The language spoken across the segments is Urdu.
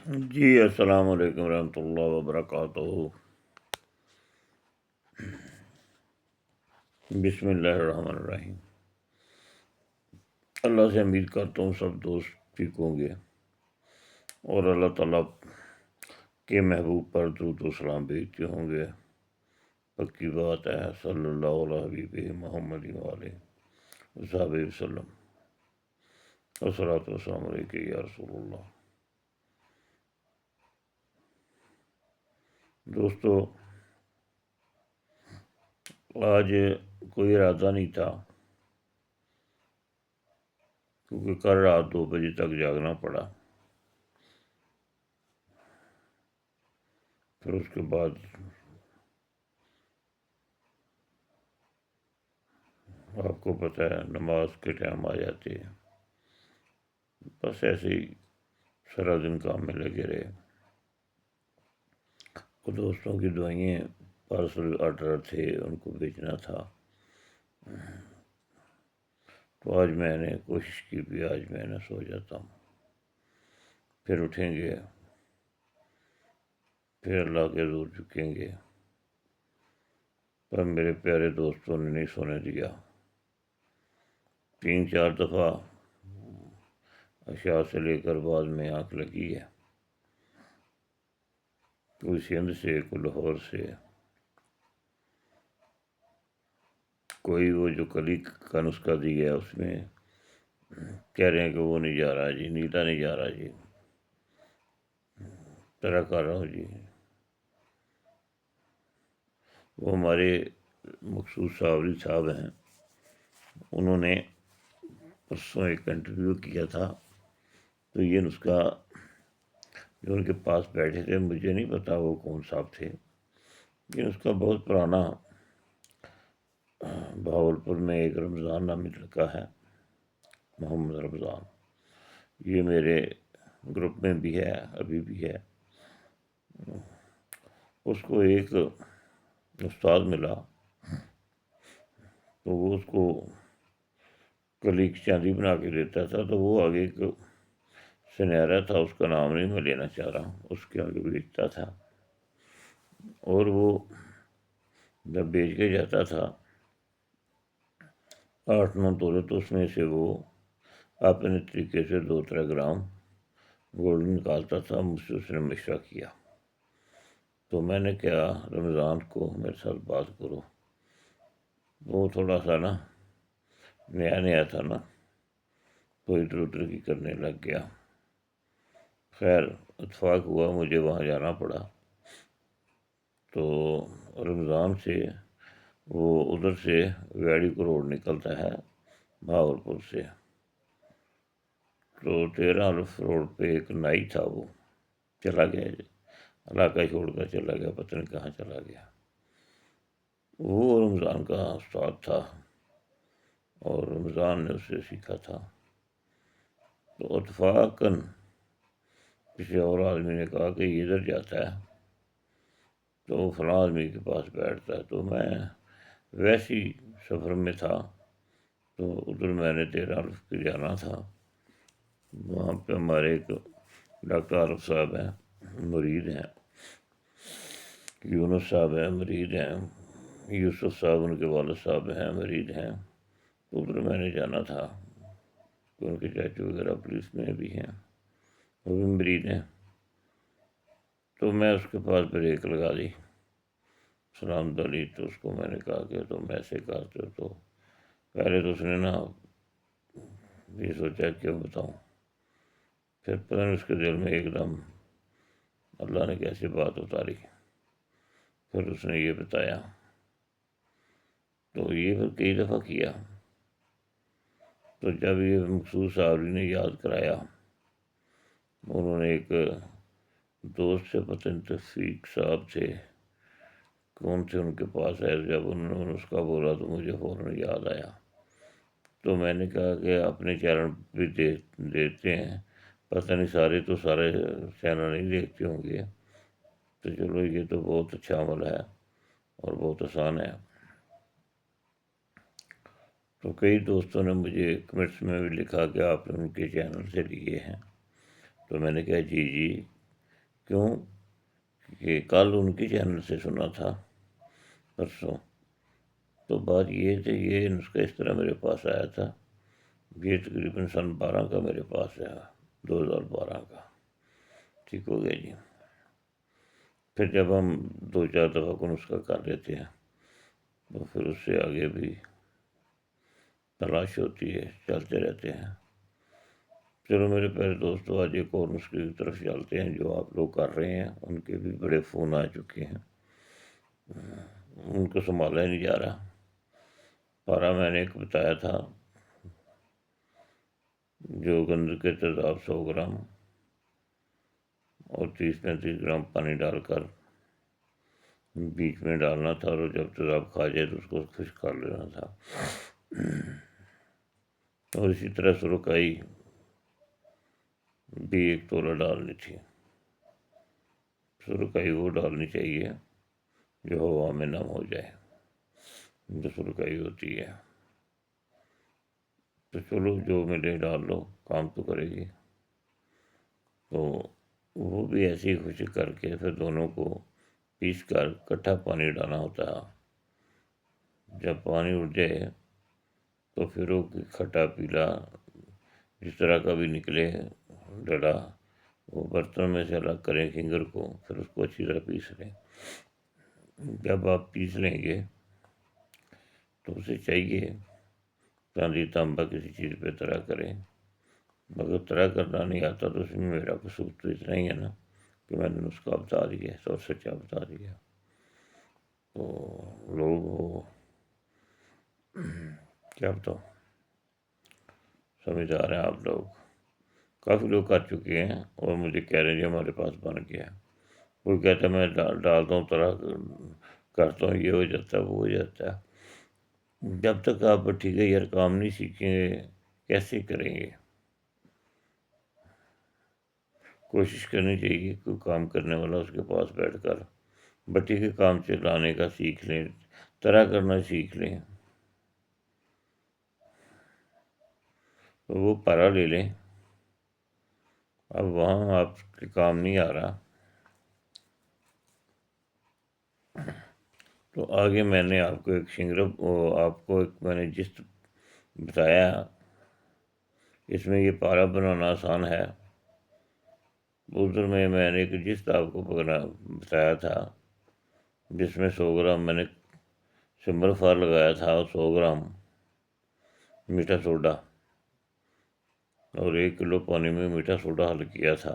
جی السلام علیکم ورحمۃ اللہ وبرکاتہ۔ بسم اللہ الرحمن الرحیم۔ اللہ سے امید کرتا ہوں سب دوست ٹھیک ہوں گے اور اللہ تعالیٰ کے محبوب پر درود و سلام بھیجتے ہوں گے۔ پکی بات ہے، صلی اللہ علیہ حبیب محمد علیہ وصحبہ وسلم، والصلاۃ والسلام علیک یا رسول اللہ۔ دوستو، آج کوئی ارادہ نہیں تھا کیونکہ کل رات 2 بجے تک جاگنا پڑا۔ پھر اس کے بعد آپ کو پتہ ہے نماز کے ٹائم آ جاتے ہیں، بس ایسے ہی سارا دن کام میں لگے رہے۔ کچھ دوستوں کی دعائیں پارسل آرڈر تھے، ان کو بیچنا تھا، تو آج میں نے کوشش کی بھی آج میں نے سو جاتا ہوں، پھر اٹھیں گے، پھر اللہ کے حضور جھکیں گے۔ پر میرے پیارے دوستوں نے نہیں سونے دیا۔ 3-4 دفعہ عشاء سے لے کر بعد میں آنکھ لگی ہے، کوئی سندھ سے، کوئی لاہور سے، کوئی وہ جو کلی کا نسخہ دیا ہے اس میں کہہ رہے ہیں کہ وہ نہیں جا رہا جی، نیلا نہیں جا رہا جی، طرح کر رہا ہوں جی۔ وہ ہمارے مخصوص صابری صاحب ہیں، انہوں نے پرسوں ایک انٹرویو کیا تھا، تو یہ نسخہ جو ان کے پاس بیٹھے تھے، مجھے نہیں پتا وہ کون صاحب تھے، یہ نسخہ بہت پرانا، بہاولپور میں ایک رمضان نامی لڑکا ہے، محمد رمضان، یہ میرے گروپ میں بھی ہے، ابھی بھی ہے۔ اس کو ایک استاد ملا تو وہ اس کو کلی کی چاندی بنا کے دیتا تھا، تو وہ آگے ایک سنہرا تھا، اس کا نام نہیں میں لینا چاہ رہا ہوں، اس کے آگے بیچتا تھا، اور وہ جب بیچ کے جاتا تھا 8-9 تولے، تو اس میں سے وہ اپنے طریقے سے 2-3 گرام گولڈ نکالتا تھا۔ مجھ سے اس نے مشورہ کیا، تو میں نے کہا رمضان کو میرے ساتھ بات کرو، وہ تھوڑا سا نا نیا تھا نا، تو ادھر ادھر کی کرنے لگ گیا۔ خیر اتفاق ہوا مجھے وہاں جانا پڑا، تو رمضان سے وہ ادھر سے ویاڑی کو روڈ نکلتا ہے بہاولپور سے، تو 13 روڈ پہ ایک نائی تھا، وہ چلا گیا، علاقہ چھوڑ کر چلا گیا، پتہ نہیں کہاں چلا گیا۔ وہ رمضان کا استاد تھا اور رمضان نے اس سے سیکھا تھا، تو اتفاقاً کسی اور آدمی نے کہا کہ یہ ادھر جاتا ہے، تو وہ فلاں آدمی کے پاس بیٹھتا ہے، تو میں ویسی سفر میں تھا، تو ادھر میں نے 13 پہ جانا تھا۔ وہاں پہ ہمارے ایک ڈاکٹر عارف صاحب ہیں، مرید ہیں، یونس صاحب ہیں، مرید ہیں، یوسف صاحب ان کے والد صاحب ہیں، مرید ہیں، تو ادھر میں نے جانا تھا، کہ ان کے چاچو وغیرہ پولیس میں بھی ہیں، وہ بھی مرید ہیں۔ تو میں اس کے پاس بریک لگا دی، سلام دلی، تو اس کو میں نے کہا کہ تم ایسے کرتے ہو، تو پہلے تو اس نے نا یہ سوچا کیوں بتاؤں، پھر پتہ نہیں اس کے دل میں ایک دم اللہ نے کیسی بات اتاری، پھر اس نے یہ بتایا، تو یہ پھر کئی دفعہ کیا، تو جب یہ مخصوص صابری نے یاد کرایا، انہوں نے ایک دوست سے پتہ نہیں توفیق صاحب تھے، کون تھے، ان کے پاس ہے، جب انہوں نے اس کا بولا تو مجھے فوراً یاد آیا، تو میں نے کہا کہ اپنے چینل بھی دیتے ہیں، پتہ نہیں سارے چینل نہیں دیکھتے ہوں گے، تو چلو یہ تو بہت اچھا عمل ہے اور بہت آسان ہے۔ تو کئی دوستوں نے مجھے کمنٹس میں بھی لکھا کہ آپ نے ان کے چینل سے لیے ہیں، تو میں نے کہا جی کیوں کہ کل ان کی چینل سے سنا تھا پرسوں، تو بات یہ تھی، یہ نسخہ اس طرح میرے پاس آیا تھا، یہ تقریباً سن 12 کا میرے پاس ہے، 2012 کا، ٹھیک ہو گیا جی۔ پھر جب ہم 2-4 دفعہ کو نسخہ کر لیتے ہیں تو پھر اس سے آگے بھی تلاش ہوتی ہے، چلتے رہتے ہیں۔ چلو میرے پیارے دوستو، آج ایک اور نسخے کی طرف چلتے ہیں جو آپ لوگ کر رہے ہیں، ان کے بھی بڑے فون آ چکے ہیں، ان کو سنبھالا ہی نہیں جا رہا۔ پارا میں نے ایک بتایا تھا، جو گندم کے تیزاب 100 گرام اور 30-35 گرام پانی ڈال کر بیچ میں ڈالنا تھا، اور جب تیزاب کھا جائے تو اس کو خشک کر لینا تھا۔ اور اسی طرح سرکائی بھی 1 تولہ ڈالنی تھی۔ سرکائی وہ ڈالنی چاہیے جو ہوا میں نم ہو جائے، جو سرکائی ہوتی ہے۔ تو چلو جو ملے ڈال لو، کام تو کرے گی۔ تو وہ بھی ایسے ہی خشک کر کے پھر دونوں کو پیس کر کٹھا پانی ڈالنا ہوتا ہے۔ جب پانی اٹھ جائے تو پھر وہ کھٹا پیلا جس طرح کا بھی نکلے ڈلا، وہ برتن میں سے الگ کریں فنگر کو، پھر اس کو اچھی طرح پیس لیں۔ جب آپ پیس لیں گے تو اسے چاہیے چاندی تانبا کسی چیز پہ طرح کریں۔ اگر طرح کرنا نہیں آتا تو اس میں میرا قصور تو اتنا ہی ہے نا کہ میں نے نسخہ بتا دیا ہے اور سچا بتا دیا۔ تو لوگ وہ کیا بتاؤ، سمجھ آ رہے ہیں آپ لوگ؟ کافی لوگ کر چکے ہیں اور مجھے کہہ رہے ہیں جی ہمارے پاس بن گیا۔ کوئی کہتا ہے میں ڈالتا ہوں، طرح کرتا ہوں، یہ ہو جاتا ہے، وہ ہو جاتا ہے۔ جب تک آپ ٹھیک ہے یار کام نہیں سیکھیں گے کیسے کریں گے؟ کوشش کرنی چاہیے کوئی کام کرنے والا اس کے پاس بیٹھ کر بٹی کے کام چلانے کا سیکھ لیں، طرح کرنا سیکھ لیں، تو وہ پارا لے لیں۔ اب وہاں آپ کے کام نہیں آ رہا تو آگے میں نے آپ کو آپ کو ایک میں نے جست بتایا، اس میں یہ پارا بنانا آسان ہے۔ ادھر میں نے ایک جست آپ کو بتایا تھا جس میں 100 گرام میں نے سمبل فار لگایا تھا، اور 100 گرام میٹھا سوڈا، اور 1 کلو پانی میں میٹھا سوڈا حل کیا تھا،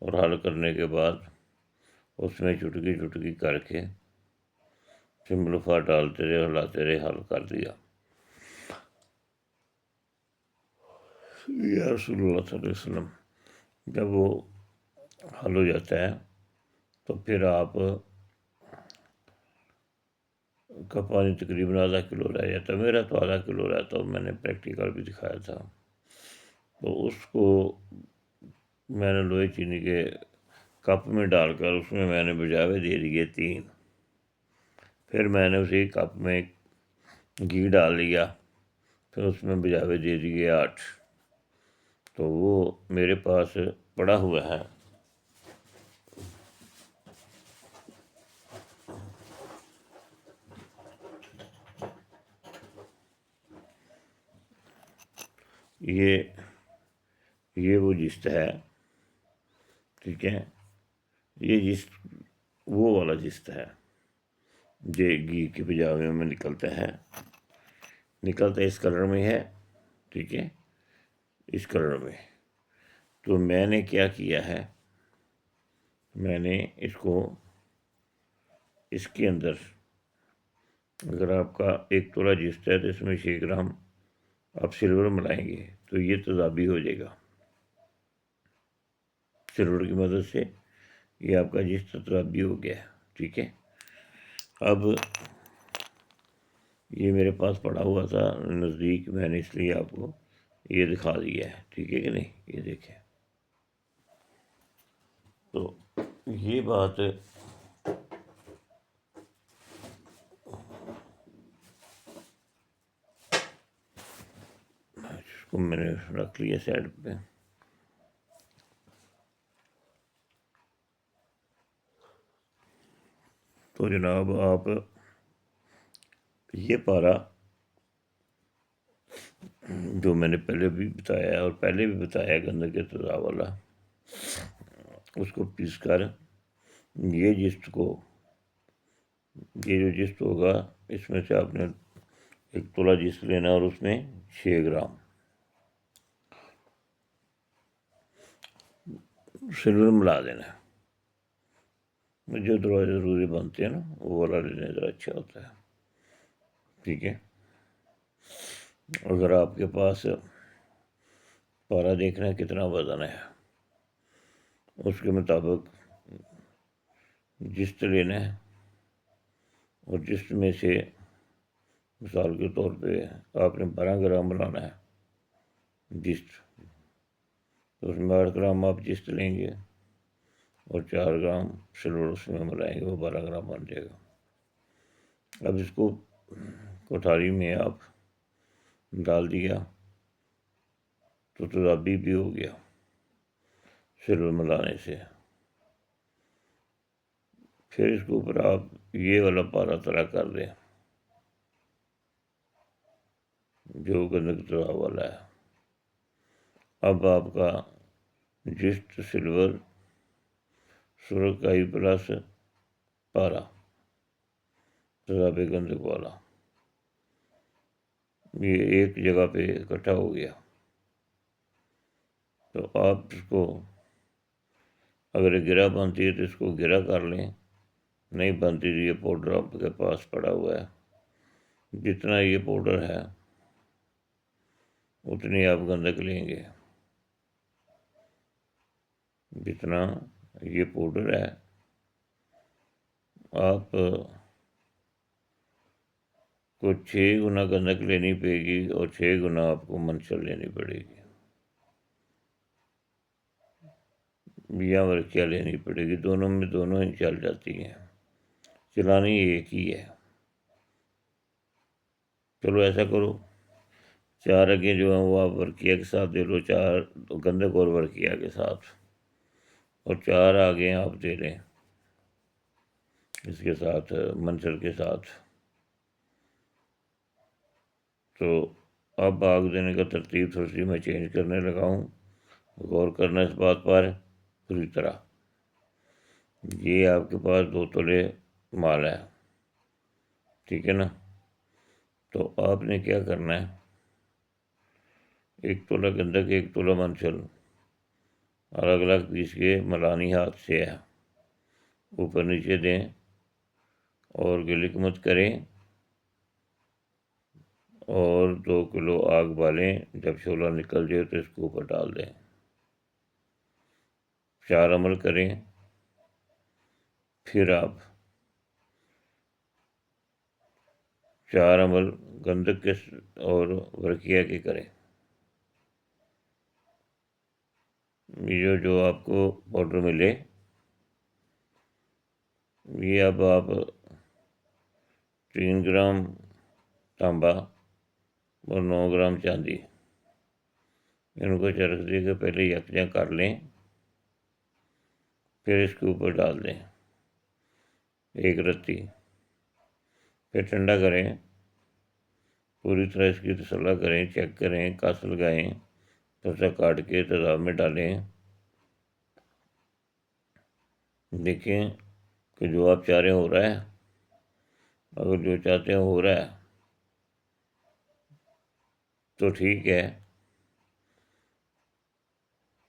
اور حل کرنے کے بعد اس میں چٹکی چٹکی کر کے سمبل فار ڈالتے رہے، ہلاتے رہے، حل کر دیا۔ یا رسول اللہ صلی اللہ علیہ وسلم، جب وہ حل ہو جاتا ہے تو پھر آپ کا پانی تقریباً آدھا کلو رہ جاتا ہے، میرا تو آدھا کلو رہتا ہے، میں نے پریکٹیکل بھی دکھایا تھا۔ تو اس کو میں نے لوہے چینی کے کپ میں ڈال کر اس میں نے بجاوے دے دیے 3، پھر میں نے اسی کپ میں گھی ڈال لیا، پھر اس میں بجاوے دے دیے 8۔ تو وہ میرے پاس پڑا ہوا ہے۔ یہ وہ جست ہے، ٹھیک ہے، یہ جست وہ والا جست ہے جو گھی کے بجاوے میں نکلتا ہے اس کلر میں ہے، ٹھیک ہے، اس کلر میں۔ تو میں نے کیا کیا ہے، میں نے اس کو اس کے اندر، اگر آپ کا 1 تولہ جست ہے تو اس میں 6 گرام آپ سلور ملائیں گے تو یہ تیزابی ہو جائے گا۔ سلور کی مدد سے یہ آپ کا جست تیزابی ہو گیا، ٹھیک ہے۔ اب یہ میرے پاس پڑا ہوا تھا نزدیک، میں نے اس لیے آپ کو یہ دکھا دیا ہے، ٹھیک ہے کہ نہیں؟ یہ دیکھیں، تو یہ بات اس کو میں نے رکھ لیا سائڈ پہ۔ تو جناب آپ یہ پارا جو میں نے پہلے بھی بتایا اور پہلے بھی بتایا گندک کے تیزاب والا، اس کو پیس کر یہ جو جست ہوگا اس میں سے آپ نے 1 تولہ جست لینا اور اس میں 6 گرام سلور ملا دینا ہے۔ جو ضروری بنتے ہیں نا وہ والا لینے ذرا اچھا ہوتا ہے، ٹھیک ہے۔ اگر آپ کے پاس پارا دیکھنا ہے کتنا وزن ہے، اس کے مطابق جست لینا ہے، اور جست میں سے مثال کے طور پہ آپ نے 12 گرام بنانا ہے جست، تو اس میں 8 گرام آپ جست لیں گے اور 4 گرام سلور اس میں ملائیں گے، وہ 12 گرام بن جائے گا۔ اب اس کو کوٹھاری میں آپ ڈال دیا تو تیزابی بھی ہو گیا سلور ملانے سے۔ پھر اس کے اوپر آپ یہ والا پارا طرح کر دیں جو گندک تیزاب والا ہے۔ اب آپ کا جست سلور سرخائی پلس پارا تیزاب گندک والا یہ ایک جگہ پہ اکٹھا ہو گیا۔ تو آپ اس کو اگر گرا بنتی ہے تو اس کو گرا کر لیں، نہیں بنتی تو یہ پاؤڈر آپ کے پاس پڑا ہوا ہے، جتنا یہ پاؤڈر ہے اتنی آپ گندک لیں گے، جتنا یہ پاؤڈر ہے آپ کو 6 گنا گندک لینی پڑے گی اور 6 گنا آپ کو منشل لینی پڑے گی یا ورقیہ لینی پڑے گی، دونوں میں دونوں ہی چل جاتی ہیں، چلانی ایک ہی ہے۔ چلو ایسا کرو 4 رگیں جو ہیں وہ آپ ورقیہ کے ساتھ دے لو، 4 گندک اور ورقیہ کے ساتھ، اور 4 آگے آپ دے لیں اس کے ساتھ منشل کے ساتھ۔ تو اب آگ دینے کا ترتیب تھوڑی سی میں چینج کرنے لگا ہوں، غور کرنا اس بات پر پوری طرح۔ یہ آپ کے پاس 2 تولے مال ہے، ٹھیک ہے نا؟ تو آپ نے کیا کرنا ہے، 1 تولہ گندک 1 تولہ منشل الگ الگ پیس کے ملانی ہاتھ سے ہے، اوپر نیچے دیں اور گلک مت کریں، اور 2 کلو آگ بالیں، جب شعلہ نکل جائے تو اس کو اوپر ڈال دیں، 4 عمل کریں۔ پھر آپ 4 عمل گندک کے اور ورقیہ کے کریں، جو آپ کو پاؤڈر ملے یہ اب آپ 3 گرام تانبا اور 9 گرام چاندی ان کو چرخ دے کے پہلے یکجا کر لیں، پھر اس کے اوپر ڈال دیں 1 رتی، پھر ٹھنڈا کریں، پوری طرح اس کی تسلی کریں، چیک کریں، کس لگائیں، پرچہ کاٹ کے تیزاب میں ڈالیں، دیکھیں کہ جو آپ چاہ رہے ہیں ہو رہا ہے، اگر جو چاہتے ہیں ہو رہا ہے تو ٹھیک ہے،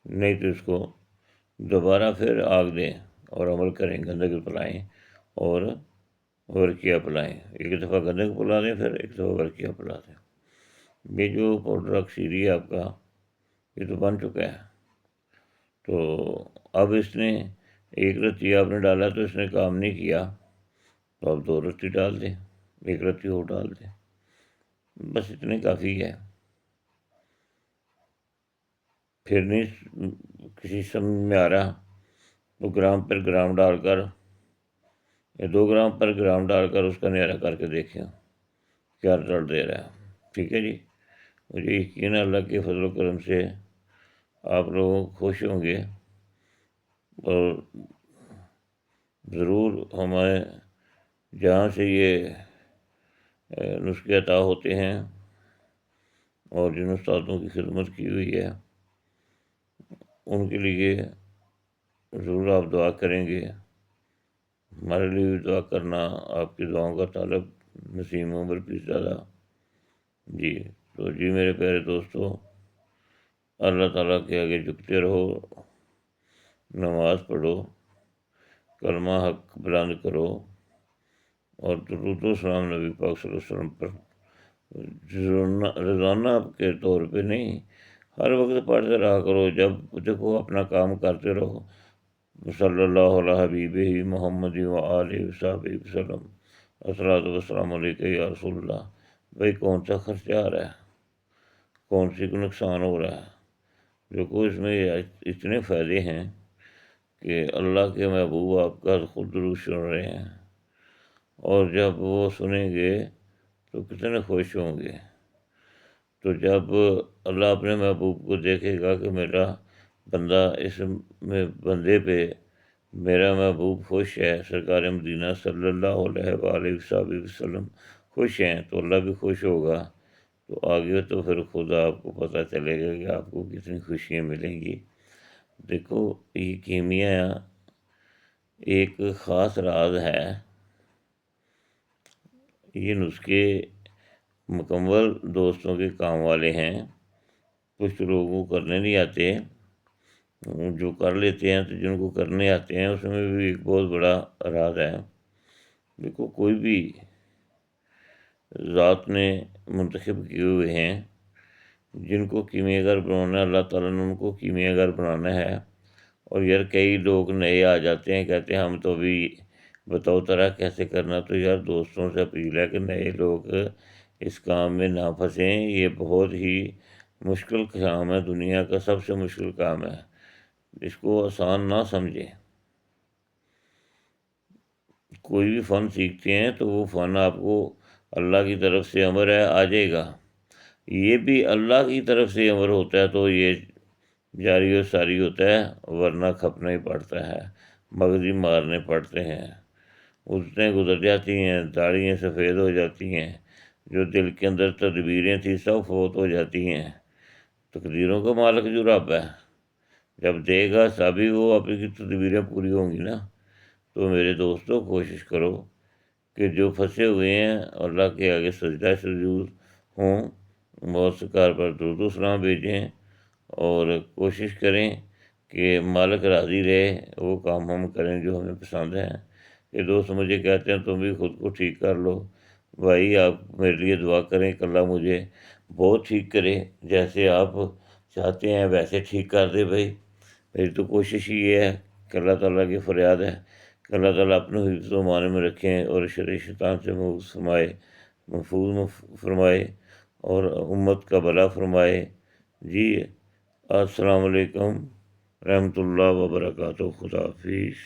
نہیں تو اس کو دوبارہ پھر آگ دیں اور عمل کریں، گندک پلائیں اور ورقیہ پلائیں، 1 دفعہ گندک پلا دیں پھر 1 دفعہ ورقیہ پلا دیں۔ یہ جو پاؤڈر اکثیری ہے آپ کا یہ تو بن چکا ہے، تو اب اس نے 1 رتی آپ نے ڈالا تو اس نے کام نہیں کیا، تو آپ 2 رتی ڈال دیں، 1 رتی اور ڈال دیں، بس اتنے کافی ہے۔ پھر نہیں کسی سمجھ میں آ رہا تو گرام پر گرام ڈال کر یا 2 گرام پر گرام ڈال کر اس کا نیارہ کر کے دیکھیں کیا رزلٹ دے رہا ہے، ٹھیک ہے جی۔ مجھے یقین ہے اللہ کے فضل و کرم سے آپ لوگ خوش ہوں گے، اور ضرور ہمیں جہاں سے یہ نسخے عطا ہوتے ہیں، اور جن استادوں کی خدمت کی ہوئی ہے ان کے لیے ضرور آپ دعا کریں گے۔ ہمارے لیے بھی دعا کرنا، آپ کی دعاؤں کا طالب نسیم عمر پیرزادہ۔ جی تو جی میرے پیارے دوستو، اللہ تعالیٰ کے آگے جھکتے رہو، نماز پڑھو، کلمہ حق بلند کرو، اور درود و سلام نبی پاک صلی اللہ علیہ وسلم پر روزانہ کے طور پہ نہیں، ہر وقت پڑھتے رہا کرو۔ جب دیکھو اپنا کام کرتے رہو، صلی اللہ علیہ حبیب محمد و آلہ وصحبہ وسلم، الصلاۃ والسلام علیکہ یا رسول اللہ۔ بھائی کون سا خرچہ آ رہا ہے، کون سی کو نقصان ہو رہا ہے؟ دیکھو اس میں اتنے فائدے ہیں کہ اللہ کے محبوب آپ کا خود درود سن رہے ہیں، اور جب وہ سنیں گے تو کتنے خوش ہوں گے۔ تو جب اللہ اپنے محبوب کو دیکھے گا کہ میرا بندہ، اس میں بندے پہ میرا محبوب خوش ہے، سرکار مدینہ صلی اللہ علیہ وآلہ وسلم خوش ہیں، تو اللہ بھی خوش ہوگا۔ تو آگے تو پھر خدا آپ کو پتہ چلے گا کہ آپ کو کتنی خوشیاں ملیں گی۔ دیکھو یہ کیمیا ایک خاص راز ہے، یہ نسخے مکمل دوستوں کے کام والے ہیں۔ کچھ لوگوں کو کرنے نہیں آتے، جو کر لیتے ہیں، تو جن کو کرنے آتے ہیں اس میں بھی ایک بہت بڑا راز ہے۔ دیکھو کوئی بھی ذات نے منتخب کیے ہوئے ہیں جن کو کیمیا گر بنانا ہے، اللہ تعالیٰ نے ان کو کیمیا گر بنانا ہے۔ اور یار کئی لوگ نئے آ جاتے ہیں، کہتے ہیں ہم تو ابھی بتاؤ طرح کیسے کرنا۔ تو یار دوستوں سے اپیل ہے کہ نئے لوگ اس کام میں نہ پھنسیں، یہ بہت ہی مشکل کام ہے، دنیا کا سب سے مشکل کام ہے، اس کو آسان نہ سمجھیں۔ کوئی بھی فن سیکھتے ہیں تو وہ فن آپ کو اللہ کی طرف سے امر ہے، آ جائے گا۔ یہ بھی اللہ کی طرف سے امر ہوتا ہے تو یہ جاری و ساری ہوتا ہے، ورنہ کھپنا ہی پڑتا ہے، مغزی مارنے پڑتے ہیں، اُلٹیں گزر جاتی ہیں، داڑھیاں سفید ہو جاتی ہیں، جو دل کے اندر تدبیریں تھیں سب فوت ہو جاتی ہیں۔ تقدیروں کا مالک جو رب ہے، جب دے گا تبھی وہ آپ کی تدبیریں پوری ہوں گی نا۔ تو میرے دوستوں کوشش کرو کہ جو پھنسے ہوئے ہیں اللہ کے آگے سجدہ سجود ہوں، موت سرکار پر درود و سلام بھیجیں، اور کوشش کریں کہ مالک راضی رہے، وہ کام ہم کریں جو ہمیں پسند ہیں۔ یہ دوست مجھے کہتے ہیں تم بھی خود کو ٹھیک کر لو۔ بھائی آپ میرے لیے دعا کریں کہ اللہ مجھے بہت ٹھیک کرے، جیسے آپ چاہتے ہیں ویسے ٹھیک کر دے۔ بھائی میری تو کوشش ہی یہ ہے کہ اللہ تعالیٰ کی فریاد ہے کہ اللہ تعالیٰ اپنے حفظ و امان میں رکھیں، اور شر شیطان سے محفوظ فرمائے، اور امت کا بھلا فرمائے۔ جی السلام علیکم رحمۃ اللہ وبرکاتہ، خدا حافظ۔